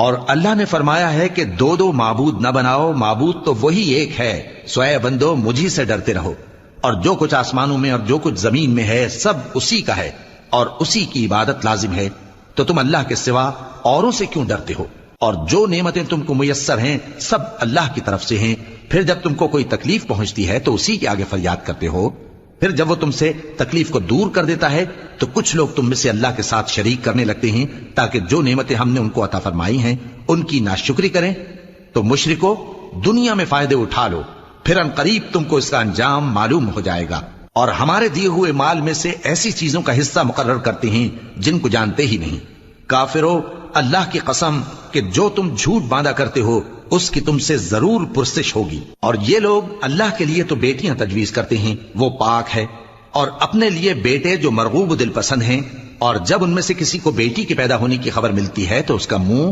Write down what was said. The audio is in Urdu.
اور اللہ نے فرمایا ہے کہ دو دو معبود نہ بناؤ، معبود تو وہی ایک ہے، سو اے بندو مجھی سے ڈرتے رہو، اور جو کچھ آسمانوں میں اور جو کچھ زمین میں ہے سب اسی کا ہے اور اسی کی عبادت لازم ہے، تو تم اللہ کے سوا اوروں سے کیوں ڈرتے ہو؟ اور جو نعمتیں تم کو میسر ہیں سب اللہ کی طرف سے ہیں، پھر جب تم کو کوئی تکلیف پہنچتی ہے تو اسی کے آگے فریاد کرتے ہو، پھر جب وہ تم سے تکلیف کو دور کر دیتا ہے تو کچھ لوگ تم میں سے اللہ کے ساتھ شریک کرنے لگتے ہیں تاکہ جو نعمتیں ہم نے ان کو عطا فرمائی ہیں ان کی ناشکری کریں۔ تو مشرکو دنیا میں فائدے اٹھا لو، پھر ان قریب تم کو اس کا انجام معلوم ہو جائے گا، اور ہمارے دیے ہوئے مال میں سے ایسی چیزوں کا حصہ مقرر کرتے ہیں جن کو جانتے ہی نہیں۔ کافرو اللہ کی قسم کہ جو تم جھوٹ باندھا کرتے ہو اس کی تم سے ضرور پرسش ہوگی۔ اور یہ لوگ اللہ کے لیے تو بیٹیاں تجویز کرتے ہیں، وہ پاک ہے، اور اپنے لیے بیٹے جو مرغوب دل پسند ہیں، اور جب ان میں سے کسی کو بیٹی کے پیدا ہونے کی خبر ملتی ہے تو اس کا منہ